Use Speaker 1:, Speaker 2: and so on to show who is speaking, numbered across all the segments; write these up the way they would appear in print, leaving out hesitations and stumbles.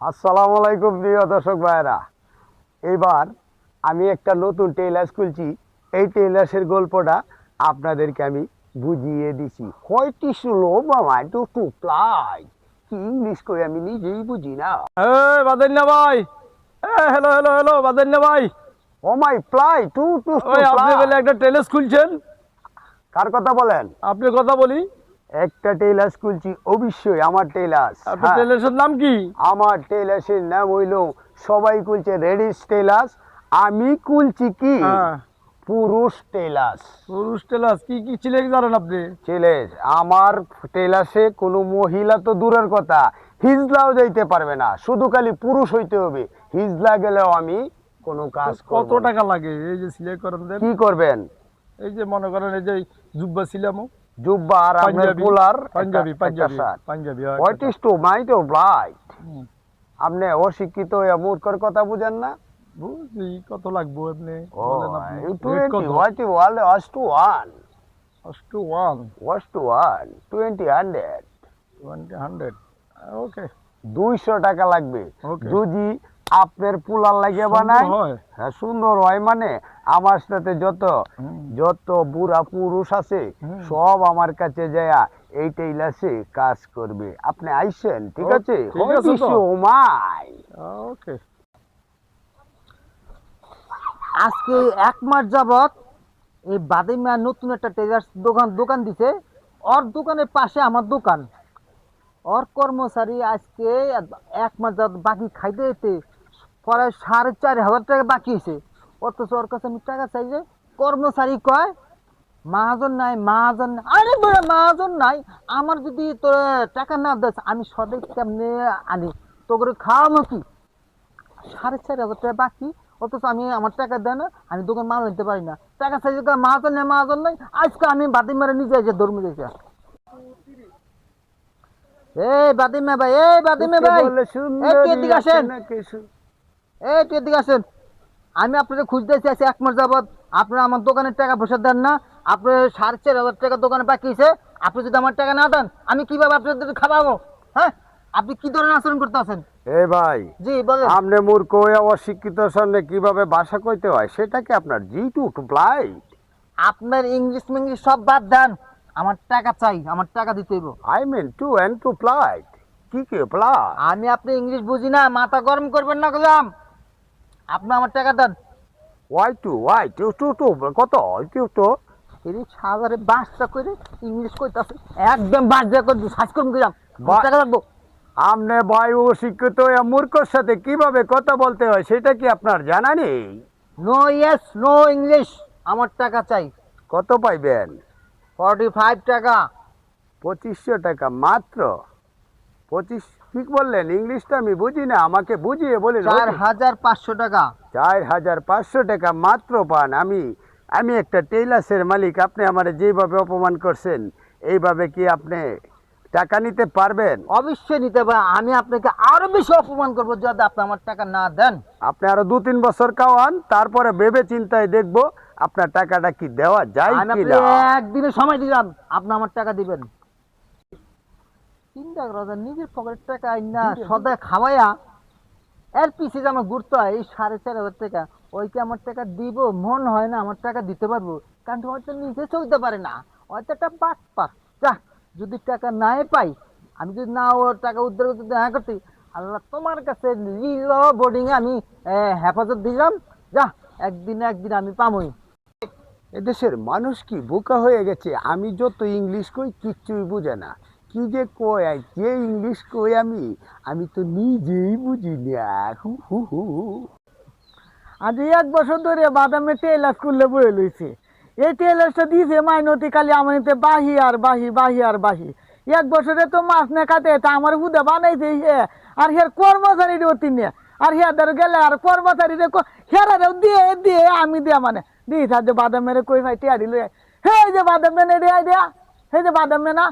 Speaker 1: আসসালামু আলাইকুম প্রিয় দর্শক ভাইরা। এবার আমি একটা নতুন টেইলার্স খুলছি। এই টেইলার্সের গল্পটা আপনাদেরকে আমি বুঝিয়ে দিছি। কয়টি ষোলো মামাই টু টু প্লাই কি ইংলিশ কই আমি নিজেই বুঝি না।
Speaker 2: বাদেন না ভাই। হ্যালো হ্যালো হ্যালো, বাদেন না ভাই।
Speaker 1: ও মাই প্লাই টু টু টু
Speaker 2: ওই আপনি
Speaker 1: প্লাই।
Speaker 2: বলে একটা টেলিস খুলছেন।
Speaker 1: কার কথা বলেন?
Speaker 2: আপনি কথা বলি।
Speaker 1: একটা টেইলার্স খুলছি, অবশ্যই আমার টেইলার্স।
Speaker 2: আপনার
Speaker 1: হ্যাঁ,
Speaker 2: টেলিসের নাম কি?
Speaker 1: আমার টেইলার্সের নাম হইল, সবাই খুলছে রেডিস টেইলার্স, আমি খুলছি কি
Speaker 2: হ্যাঁ,
Speaker 1: পুরুষ টেইলার্স।
Speaker 2: পুরুষ টেলাস কি কি ছিলে জানেন আপনি?
Speaker 1: ছেলে, আমার টেলার্সে কোনো মহিলা তো দূরের কথা, হিজলাও যাইতে পারবে না, শুধু খালি পুরুষ হইতে হবে। হিজলা গেলেও আমি কোনো কাজ
Speaker 2: কত
Speaker 1: করব না।
Speaker 2: টাকা লাগে এই যে সিলাই করেন দেন?
Speaker 1: কি করবেন?
Speaker 2: এই যে মনে করেন এই যে জুব্বা ছিলাম,
Speaker 1: জুব্বা আর আপনার
Speaker 2: পাঞ্জাবি
Speaker 1: পোলার
Speaker 2: পাঞ্জাবি
Speaker 1: একটা
Speaker 2: Punjabi
Speaker 1: shirt.
Speaker 2: Punjabi
Speaker 1: what is to mind of right?
Speaker 2: হুম,
Speaker 1: আপনি অশিক্ষিত হইয়া মূর্খর কথা বুঝেন না?
Speaker 2: বুঝলি কত লাগবো আপনি
Speaker 1: ও
Speaker 2: বলেন, আপনি রেট
Speaker 1: 20,
Speaker 2: কত?
Speaker 1: what you all was to one,
Speaker 2: two one
Speaker 1: was to one 20 100
Speaker 2: 100। Okay
Speaker 1: 200 টাকা লাগবে।
Speaker 2: ওকে,
Speaker 1: যদি আপনার পোলার লাগে বানাই,
Speaker 2: হয়।
Speaker 1: হ্যাঁ সুন্দর হয়, মানে আমার সাথে যত
Speaker 2: হুম,
Speaker 1: যত বুড়া পুরুষ আছে
Speaker 2: হুম।
Speaker 1: সব আমার কাছে যায় এই টেইলার্সে কাজ করবে। আপনি আইসেন, ঠিক
Speaker 2: ও,
Speaker 1: আছে?
Speaker 2: ঠিক আছে তো।
Speaker 1: মাই
Speaker 2: ওকে।
Speaker 3: আজকে 1 মাস যাবত এই বাদিমা নতুন একটা টেলার্স দোকান দোকান দিছে। ওর দোকানের পাশে আমার দোকান। ওর কর্মচারী আজকে 1 মাস যাবত বাকি খাইতে যেতে প্রায় 4,500 টাকা বাকি হয়েছে। অথচ ওর কাছে আমি টাকা চাই যে কর্মচারী কয় মাহাজন নাই, মাহাজন নাই। আরে বড় মাহাজন নাই, আমার যদি তোর টাকা না দেস আমি সদাই কেমনে আনি তোকে খাওয়াবো কি? 4,500 টাকা বাকি, অথচ আমি আমার টাকা দেয় না, আমি দোকান মাল নিতে পারি না। টাকা চাইছে মাহাজন নেই, মাহাজন নাই। আজকে আমি বাদি মেরে নিজে এসে ধর্ম দিয়েছি। এই বাদিমে ভাই, এই বাদিমে ভাই,
Speaker 1: বলে
Speaker 3: এই তুই
Speaker 1: সুন্দরী
Speaker 3: এদিকে
Speaker 1: আছে
Speaker 3: আসেন,
Speaker 1: না কিছু।
Speaker 3: এই তুই এদিকে আসেন। আমি আপনাকে খুঁজতেছি আছি 1 মাস যাবত। আপনারা আমার দোকানের টাকা পয়সা দেন না। আপনার 4,500 টাকা দোকানে বাকি আছে। আপনি যদি আমার টাকা না দেন আমি কিভাবে আপনাদের খাওয়াবো? হ্যাঁ, আপনি কি ধরনের আচরণ করতে আছেন?
Speaker 1: এ ভাই,
Speaker 3: জি বলেন।
Speaker 1: আপনি মূর্খ হয়ে অশিক্ষিতর সামনে কিভাবে ভাষা কইতে হয় সেটা কি আপনার জি টু প্লাই?
Speaker 3: আপনার ইংলিশ মিংলিশ সব বাদ দেন, আমার টাকা চাই, আমার টাকা দিতে হইব।
Speaker 1: I mean two and two ply. কি কি প্লাই?
Speaker 3: আমি আপনি ইংলিশ বুঝি না, মাথা গরম করবেন না গেলাম। আপনি আমার টাকা দেন।
Speaker 1: ওয়াই টু টু টু কত? টু টু
Speaker 3: এই সাজারে বাসটা করে ইংলিশ কইতাছে, একদম বাস যা করে সাজ করুন গেলাম।
Speaker 1: বা-
Speaker 3: টাকা লাগবো।
Speaker 1: আপনি ভাই অশিক্ষিত হয়ে মূর্খর সাথে কিভাবে কথা বলতে হয় সেটা কি আপনার জানা নেই?
Speaker 3: নো ইয়েস নো ইংলিশ, আমার টাকা চাই।
Speaker 1: কত পাইবেন?
Speaker 3: 45 টাকা।
Speaker 1: 2500 টাকা মাত্র? 25? ঠিক বললেন, ইংলিশটা আমি বুঝি না, আমাকে বুঝিয়ে বলেন।
Speaker 3: 4,500 টাকা।
Speaker 1: 4500 টাকা মাত্র পান? আমি আমি একটা টেইলার্সের মালিক, আপনি আমার যেভাবে অপমান করছেন এইভাবে কি আপনি টাকা নিতে পারবেন?
Speaker 3: অবশ্যই নিতে পারে। আমি আপনাকে আরো বেশি অপমান করবো যদি আপনি আমার টাকা না দেন।
Speaker 1: আপনি আরো 2-3 বছর খাওয়ান, তারপরে ভেবে চিন্তায় দেখবো আপনার টাকাটা কি দেওয়া যায়
Speaker 3: আমি
Speaker 1: কি
Speaker 3: আপনাকে
Speaker 1: না।
Speaker 3: একদিনের সময় দিলাম, আপনি আমার টাকা দিবেন। চিন্তা করো যে নিজের পকেটের টাকা না সদা খাওয়াইয়া এর পিছিয়ে যে আমার ঘুরতে হয় এই 4,500 টাকা, ওই কি আমার টাকা দিব? মন হয় না আমার টাকা দিতে পারবো, কারণ হয়তো নিজে চলতে পারে না, হয়তো একটা বাট পাক। যা, যদি টাকা নাই পাই, আমি যদি না ওর টাকা উদ্ধার করতে দেখা করতে, আল্লাহ তোমার কাছে বোর্ডিং এ আমি হেফাজত দিলাম। যা, একদিন একদিন আমি পামই।
Speaker 1: এদেশের মানুষ কি বোকা হয়ে গেছে? আমি যত ইংলিশ কই কিচ্ছুই বুঝে না। কি যে কয় আর যে ইংলিশ কই আমি আমি তো নিজেই বুঝি না। হু হু হু হু।
Speaker 2: আজ 1 বছর ধরে বাদামে টেলার্স করলে বয়ে লইছে। এই টেলার্সটা দিয়েছে মাইনতি খালি আমাকে বাহি আর বাহি বাহি আর বাহি। 1 বছরে তো মাছ না কাটে তা আমার হুদা বানাইছে হে। আর হের কর্মচারী অতি নিয়ে আর হেদার গেলে আর কর্মচারী হেরারেও দিয়ে দিয়ে আমি দিয়া মানে দিস আর যে বাদামের কই ভাই টিয়ারি লই হে যে বাদামে নে রে দেয়া হে যে বাদামে না।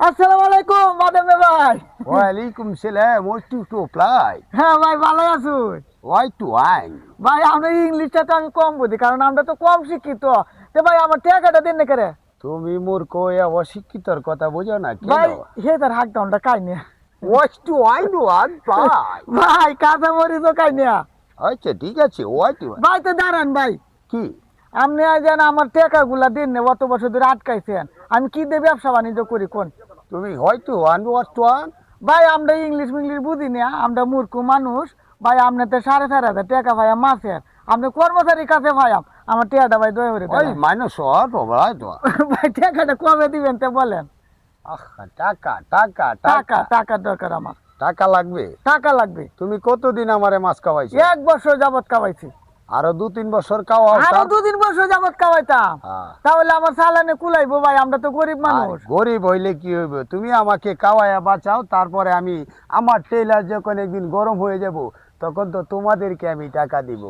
Speaker 2: আসসালামু আলাইকুম বাদামে ভাই।
Speaker 1: ওয়ালাইকুম সালাম। ওই টু টু প্লাই।
Speaker 2: হ্যাঁ ভাই ভালো আছো?
Speaker 1: ওয়াই টু আইন।
Speaker 2: ভাই আমরা ইংলিশটা তো আমি কম বুঝি কারণ আমরা তো কম শিক্ষিত। তো ভাই আমার টাকাটা দেন না করে।
Speaker 1: তুমি মূর্খ হয়ে অশিক্ষিতর কথা বোঝো না
Speaker 2: ভাই
Speaker 1: কেন?
Speaker 2: হে তার হাক ডাউনটা কাই নে।
Speaker 1: What do I know? I'm fine.
Speaker 2: ভাই কাঁচা মরিচ খাই না
Speaker 1: আচ্ছা ঠিক আছে what do I?
Speaker 2: ভাই তো দাঁড়ান ভাই
Speaker 1: কি
Speaker 2: আপনি যেন আমার টাকাগুলা দিন না অত বছর ধরে আটকাইছেন আমি কি দিয়ে ব্যবসা বাণিজ্য করি কোন
Speaker 1: তুমি হয়তো ওয়ান ওয়াট ওয়ান
Speaker 2: ভাই আমরা ইংলিশ মিংলিশ বুঝি না আমরা মূর্খ মানুষ ভাই আপনি তো 4,500 টাকা ভাইয়া মাসের আপনি কর্মচারীর কাছে ভাইয়াম আমার টাকাটা ভাই দয়া করে
Speaker 1: ওই
Speaker 2: দেন
Speaker 1: মাইনাস ওয়াট ওভার তো
Speaker 2: ভাই টাকাটা কবে দিবেন তে বলেন
Speaker 1: টাকা টাকা
Speaker 2: টাকা টাকা দরকার আমার
Speaker 1: টাকা লাগবে
Speaker 2: টাকা লাগবে
Speaker 1: তুমি কতদিন আমারে মাছ খাওয়াইছো
Speaker 2: 1 বছর যাবত খাওয়াইছি
Speaker 1: আরো 2-3 বছর খাওয়াও
Speaker 2: আরো 2 বছর যাবত খাওয়াইতাম
Speaker 1: হ্যাঁ।
Speaker 2: তাহলে আমার সালানে কুলাইবো ভাই আমরা তো গরিব মানুষ
Speaker 1: আর গরিব হইলে কি হইবে তুমি আমাকে খাওয়াইয়া বাঁচাও তারপরে আমি আমার টেলার যখন একদিন গরম হয়ে যাব তখন তো তোমাদেরকে আমি টাকা দিব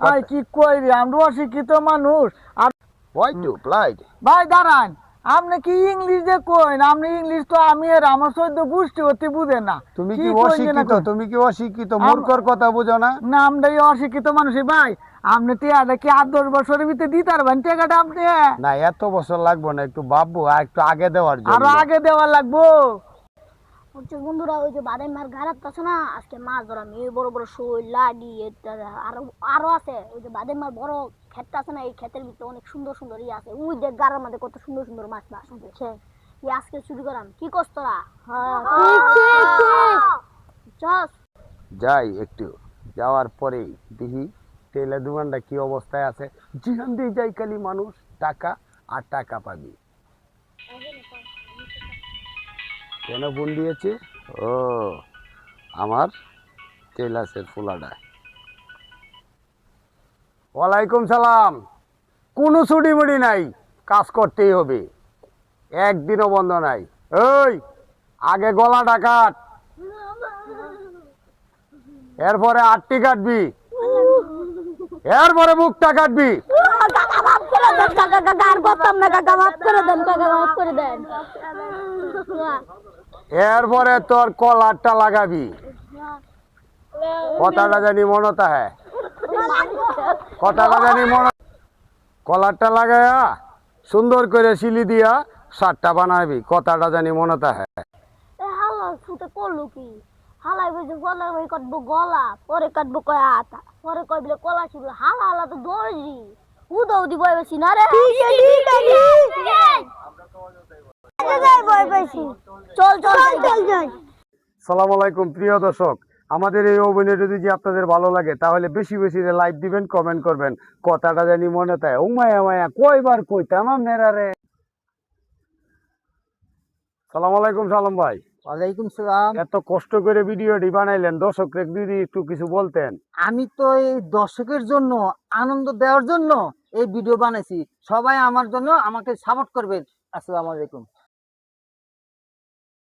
Speaker 2: ভাই কি কই রে আমরা অশিক্ষিত মানুষ আর
Speaker 1: ওয়াই টু প্লাইড
Speaker 2: ভাই দাঁড়ান আপনি কি ইংলিশ যে কইন আপনি ইংলিশ তো আমি আর আমার সদ্য গোষ্ঠী হতে বুঝে না
Speaker 1: তুমি
Speaker 2: কি
Speaker 1: কি
Speaker 2: কইন যে না
Speaker 1: অশিক্ষিত
Speaker 2: কইন?
Speaker 1: তুমি কি অশিক্ষিত মূর্খর কথা বুঝো না
Speaker 2: না আমরা এই অশিক্ষিত মানুষ ভাই আপনি টিয়াটা কি 8-10 বছরের ভিতরে দিতে পারবেন টাকাটা আপনি
Speaker 1: না এত বছর লাগবে না একটু ভাববো আর একটু আগে দেওয়ার জন্য
Speaker 2: আরো আগে দেওয়া লাগবো
Speaker 4: হচ্ছে বন্ধুরা ওই যে বাদাম মার ঘাড়াত আছে না আজকে মাছ ধরা মেয়ে বড় বড় শোল লাডি আরো আরো আছে ওই যে বাদাম মার বড় ক্ষেতটা আছে না এই ক্ষেতের ভিতরে অনেক সুন্দর সুন্দর ইয়ে আছে ওই দেখ গাড়ার মধ্যে কত সুন্দর সুন্দর মাছ মাছ আছে এই আজকে চুরি করাম কি করছ তোরা চস
Speaker 1: যাই একটু যাওয়ার পরেই দেখি টেলার দোকানটা কি অবস্থায় আছে যেখান দিয়ে যাই খালি মানুষ টাকা আর টাকা পাবি কেন ফোন দিয়েছে ও আমার টেলার্সের ফুলাডা ওয়ালাইকুম সালাম কোনো ছুটি মুড়ি নাই কাজ করতেই হবে একদিনও বন্ধ নাই ওই আগে গলাটা কাট এরপরে আটটি কাটবি এরপরে মুখটা কাটবি
Speaker 4: কাকা মাফ করে দেন কাকা কাকা আর করতাম না কাকা মাফ করে দেন কাকা মাফ করে দেন
Speaker 1: এরপরে তোর কলারটা লাগাবি কথাটা জানি মনতা হ্যাঁ কথাটা জানি মনে কলারটা লাগায়া সুন্দর করে সিলি দিয়া শার্টটা বানাবি কথাটা জানি মনতা হ্যাঁ
Speaker 4: হালা ফুটে করলো কি হালাই বলছে গলা বই কাটবো গলা পরে কাটবো কয় আতা পরে কয় বলে কলা ছিল হালা হালা তো দর্জি উদাও দি বই বেশি না রে চল চল চল চল
Speaker 1: সালাম আলাইকুম প্রিয় দর্শক আমাদের এই অভিনয়টা যদি আপনাদের ভালো লাগে তাহলে বেশি বেশি লাইক দিবেন কমেন্ট করবেন কথাটা জানি মনে তাই ও মায়া মায়া কয়বার কইতাম আপনারা রে সালাম আলাইকুম সালাম ভাই
Speaker 3: ওয়ালাইকুম সালাম।
Speaker 1: এত কষ্ট করে ভিডিওটি বানাইলেন দর্শকরা যদি একটু কিছু বলতেন
Speaker 3: আমি তো এই দর্শকের জন্য আনন্দ দেওয়ার জন্য এই ভিডিও বানাইছি, সবাই আমার জন্য আমাকে সাপোর্ট করবেন। আসসালামু আলাইকুম।